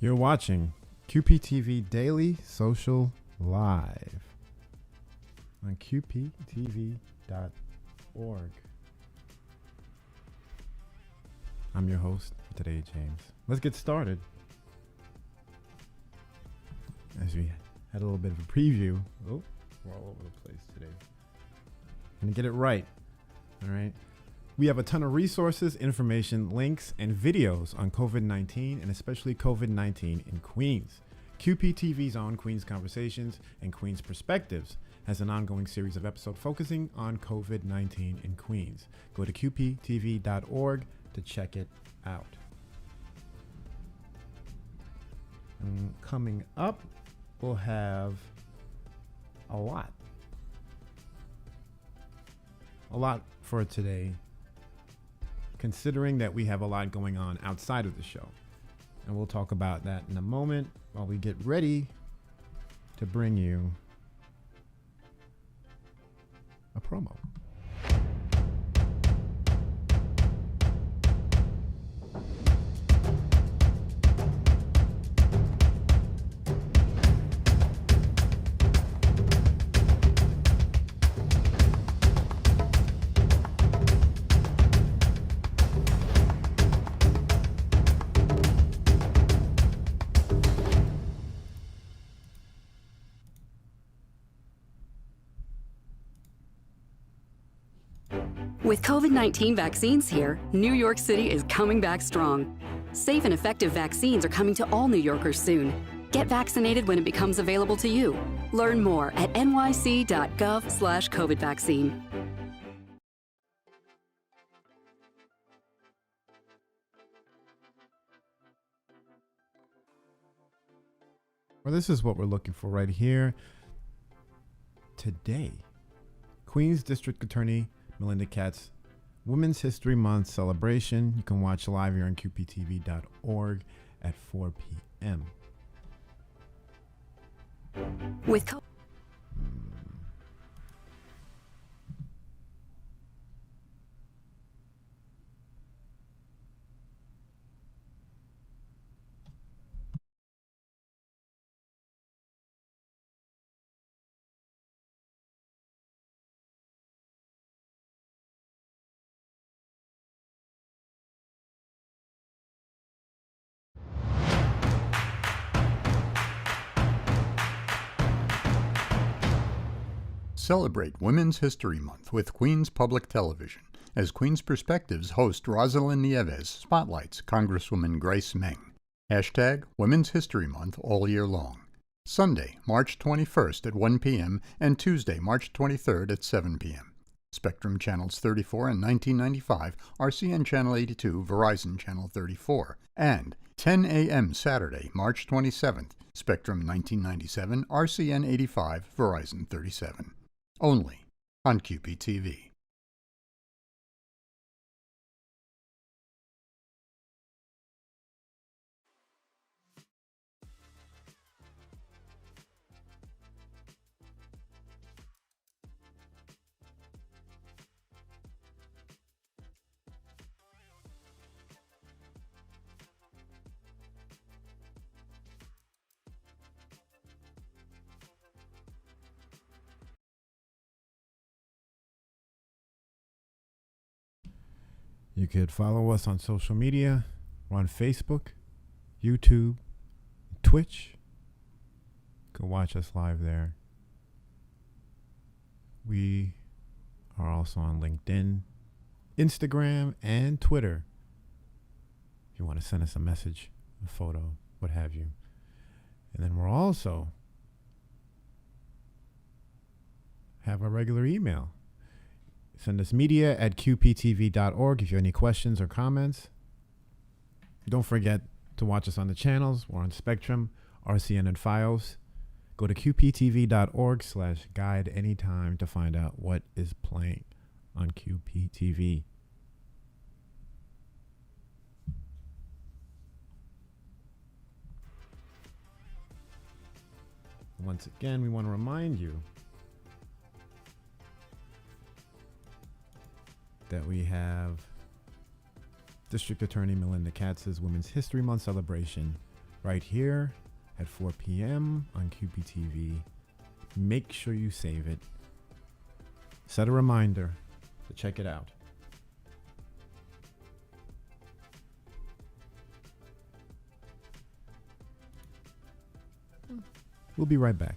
You're watching QPTV Daily Social Live on QPTV.org. I'm your host for today, James. Let's get started. As we had a little bit of a preview. Oh, we're all over the place today. Gonna get it right. All right. We have a ton of resources, information, links, and videos on COVID-19 and especially COVID-19 in Queens. QPTV's own Queens Conversations and Queens Perspectives has an ongoing series of episodes focusing on COVID-19 in Queens. Go to QPTV.org to check it out. And coming up, we'll have a lot for today, considering that we have a lot going on outside of the show. And we'll talk about that in a moment while we get ready to bring you a promo. With COVID-19 vaccines here, New York City is coming back strong. Safe and effective vaccines are coming to all New Yorkers soon. Get vaccinated when it becomes available to you. Learn more at nyc.gov/COVID vaccine. Well, this is what we're looking for right here today. Queens District Attorney Melinda Katz Women's History Month celebration. You can watch live here on QPTV.org at 4 p.m. With Celebrate Women's History Month with Queens Public Television as Queens Perspectives host Rosalind Nieves spotlights Congresswoman Grace Meng. Hashtag Women's History Month all year long. Sunday, March 21st at 1 p.m. and Tuesday, March 23rd at 7 p.m. Spectrum Channels 34 and 1995, RCN Channel 82, Verizon Channel 34, and 10 a.m. Saturday, March 27th, Spectrum 1997, RCN 85, Verizon 37. Only on QPTV. You could follow us on social media. We're on Facebook, YouTube, Twitch. You can watch us live there. We are also on LinkedIn, Instagram, and Twitter. If you want to send us a message, a photo, what have you. And then we're also have a regular email. Send us media at qptv.org if you have any questions or comments. Don't forget to watch us on the channels. We're on Spectrum, RCN, and Fios. Go to qptv.org/guide anytime to find out what is playing on QPTV. Once again, we want to remind you that we have District Attorney Melinda Katz's Women's History Month celebration right here at 4 p.m. on QPTV. Make sure you save it. Set a reminder to check it out. We'll be right back.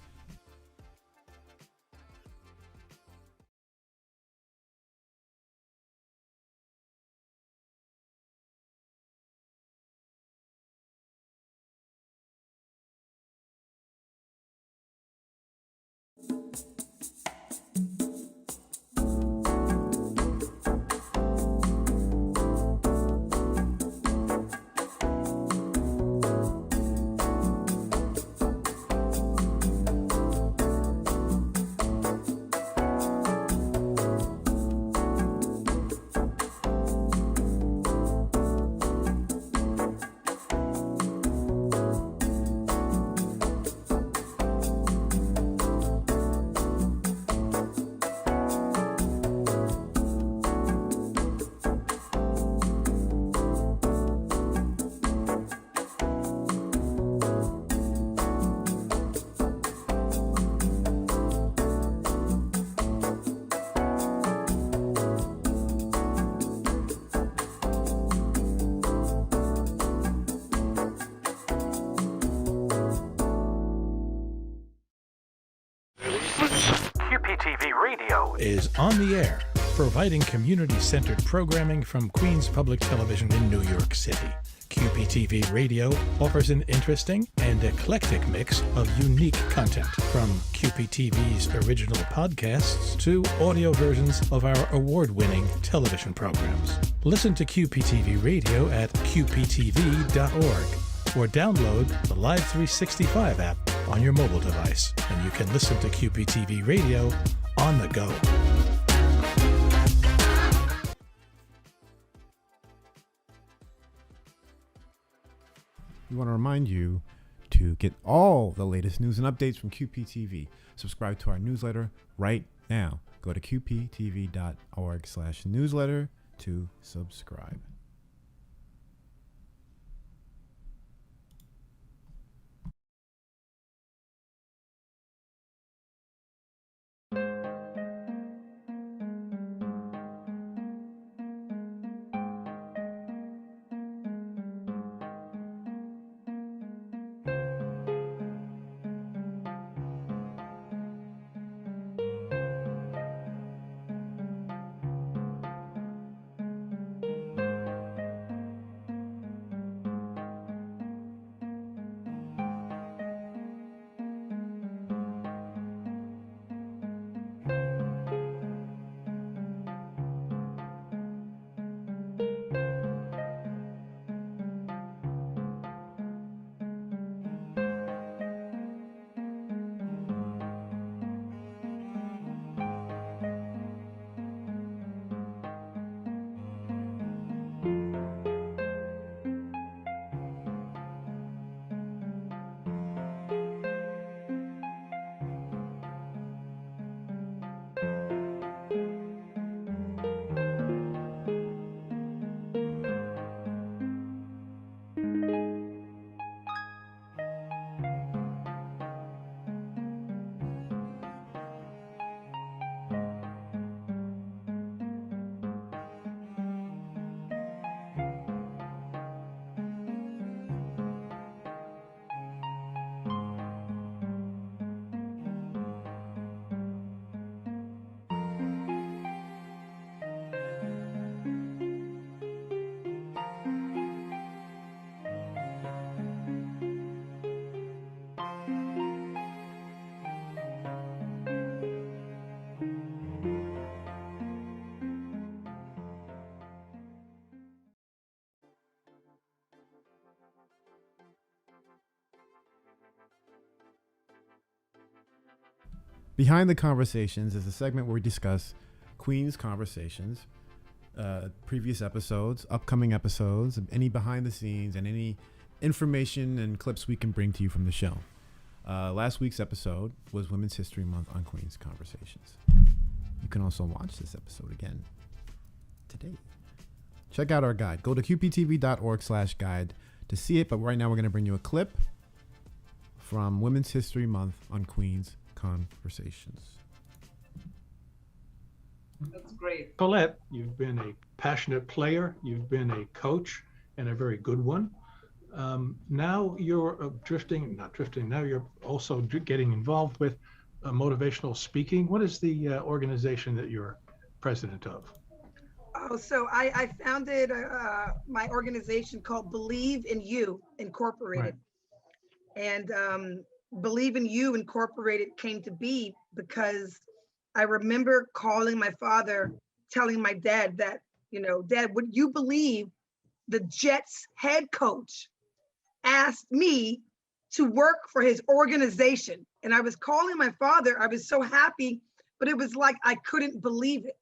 QPTV Radio is on the air, providing community-centered programming from Queens Public Television in New York City. QPTV Radio offers an interesting and eclectic mix of unique content, from QPTV's original podcasts to audio versions of our award-winning television programs. Listen to QPTV Radio at qptv.org or download the Live 365 app on your mobile device, and you can listen to QPTV Radio on the go. We want to remind you to get all the latest news and updates from QPTV. Subscribe to our newsletter right now. Go to qptv.org/newsletter to subscribe. Behind the Conversations is a segment where we discuss Queen's Conversations, previous episodes, upcoming episodes, any behind the scenes, and any information and clips we can bring to you from the show. Last week's episode was Women's History Month on Queen's Conversations. You can also watch this episode again today. Check out our guide. Go to qptv.org/guide to see it, but right now we're going to bring you a clip from Women's History Month on Queen's Conversations. That's great. Colette, you've been a passionate player, you've been a coach, and a very good one. Now you're now you're also getting involved with motivational speaking. What is the organization that you're president of? Oh, so I founded my organization called Believe in You Incorporated. Right. And Believe in You Incorporated came to be because I remember calling my father, telling my dad that, Dad, would you believe the Jets head coach asked me to work for his organization? And I was calling my father. I was so happy, but it was like I couldn't believe it.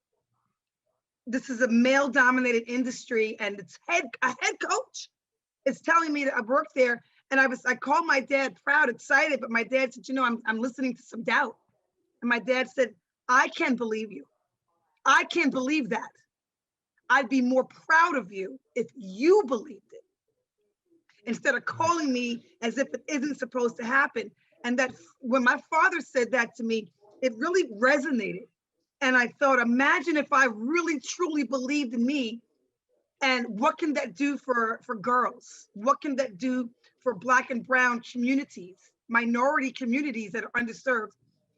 This is a male-dominated industry, and it's a head coach is telling me that I work there. And I called my dad, proud, excited, but my dad said, I'm listening to some doubt. And my dad said, I can't believe you. I can't believe that. I'd be more proud of you if you believed it, instead of calling me as if it isn't supposed to happen. And that when my father said that to me, it really resonated. And I thought, imagine if I really truly believed in me, and what can that do for girls? What can that do for Black and brown communities, minority communities that are underserved?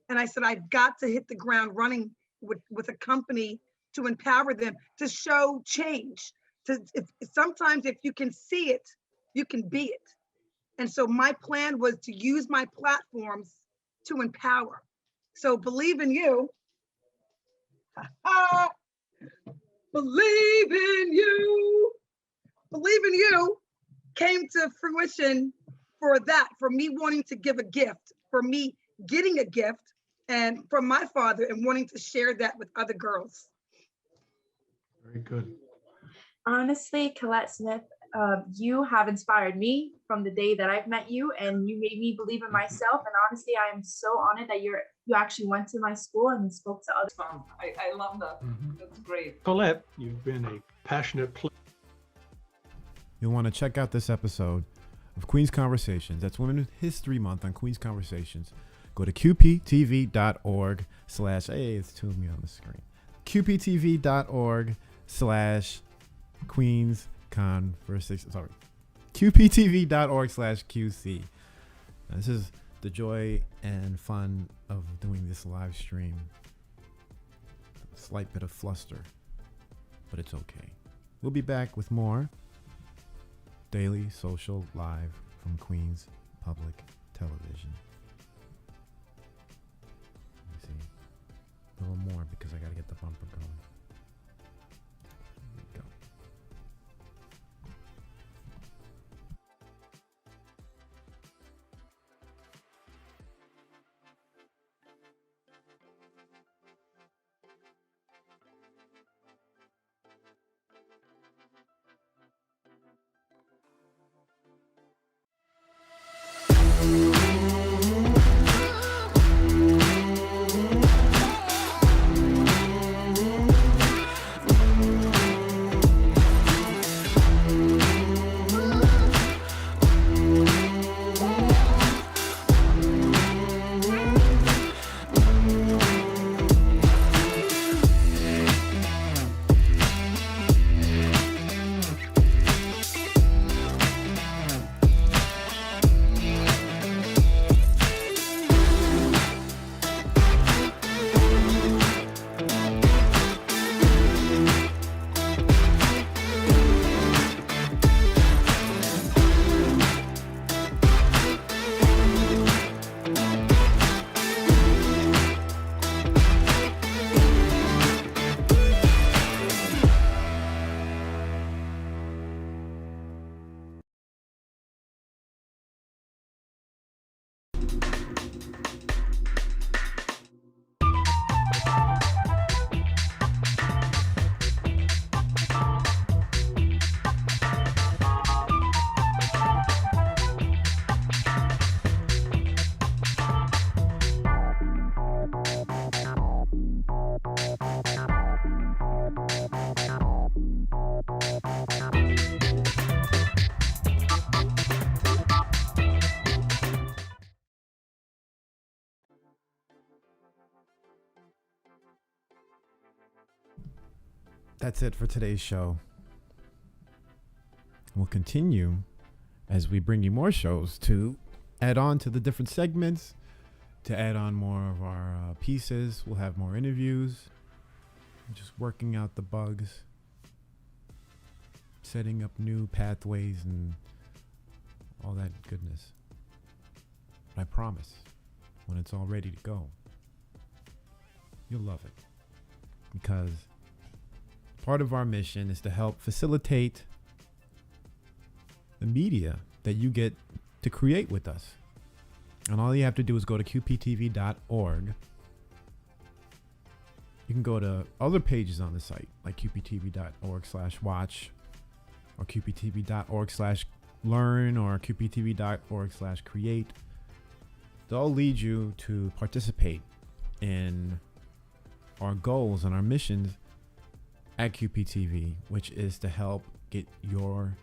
And I said, I've got to hit the ground running with a company to empower them, to show change. Sometimes if you can see it, you can be it. And so my plan was to use my platforms to empower. So Believe in You, Believe in You, Believe in You came to fruition for me wanting to give a gift, for me getting a gift, and from my father, and wanting to share that with other girls. Very good. Honestly, Colette Smith, you have inspired me from the day that I've met you, and you made me believe in myself. And honestly, I am so honored that you actually went to my school and spoke to others. I love that. Mm-hmm. That's great. Colette, you've been a passionate player. You'll want to check out this episode of Queen's Conversations. That's Women's History Month on Queen's Conversations. Go to qptv.org/ hey, it's two of me on the screen. qptv.org/Queen's Conversations. Sorry. qptv.org/QC. This is the joy and fun of doing this live stream. A slight bit of fluster, but it's okay. We'll be back with more daily social live from Queen's Public Television. Let me see. A little more because I got to get the bumper going. Here we go. that's it for today's show. We'll continue as we bring you more shows to add on to the different segments, to add on more of our pieces. We'll have more interviews, just working out the bugs, setting up new pathways and all that goodness. But I promise, when it's all ready to go, you'll love it. Because part of our mission is to help facilitate the media that you get to create with us. And all you have to do is go to qptv.org. You can go to other pages on the site, like qptv.org/watch, or qptv.org/learn, or qptv.org/create. They'll lead you to participate in our goals and our missions at QPTV, which is to help get your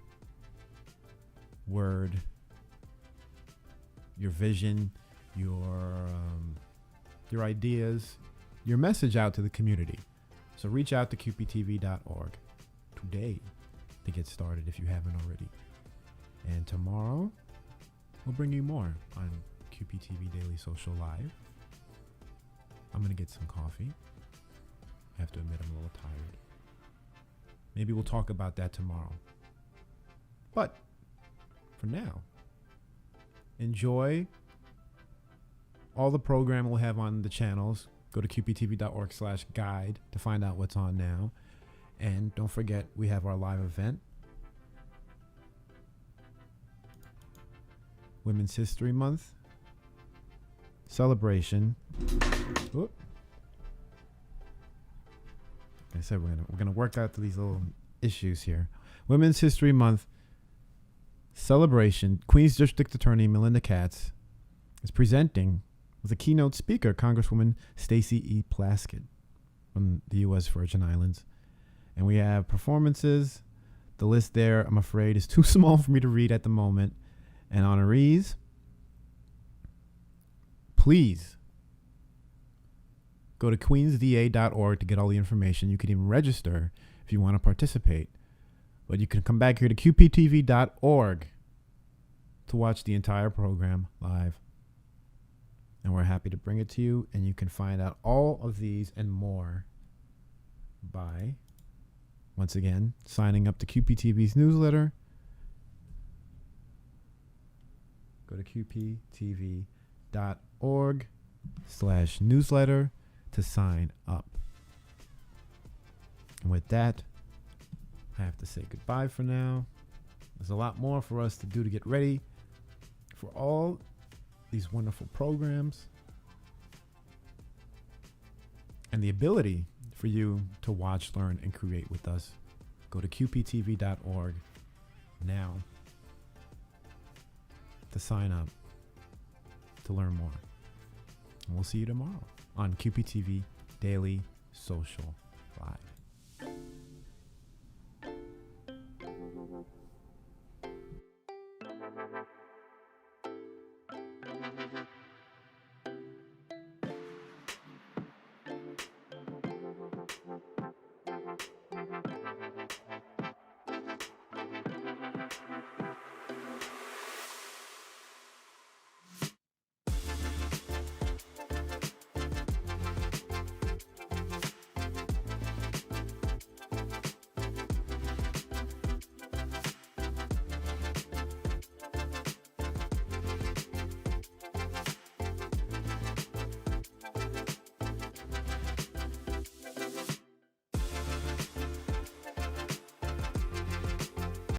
word, your vision, your ideas, your message out to the community. So reach out to qptv.org today to get started if you haven't already. And tomorrow we'll bring you more on QPTV Daily Social Live. I'm gonna get some coffee. I have to admit I'm a little tired. Maybe we'll talk about that tomorrow. But for now, enjoy all the program we'll have on the channels. Go to qptv.org/guide to find out what's on now. And don't forget, we have our live event, Women's History Month celebration. Whoop. Like I said, we're gonna work out these little issues here. Women's History Month celebration. Queens District Attorney Melinda Katz is presenting with a keynote speaker, Congresswoman Stacey E. Plaskett from the U.S. Virgin Islands. And we have performances. The list there, I'm afraid, is too small for me to read at the moment. And honorees, please go to queensda.org to get all the information. You can even register if you want to participate. But you can come back here to qptv.org to watch the entire program live. And we're happy to bring it to you. And you can find out all of these and more by, once again, signing up to QPTV's newsletter. Go to qptv.org/newsletter to sign up. And with that, I have to say goodbye for now. There's a lot more for us to do to get ready for all these wonderful programs and the ability for you to watch, learn, and create with us. Go to qptv.org now to sign up to learn more. And we'll see you tomorrow on QPTV Daily Social Live.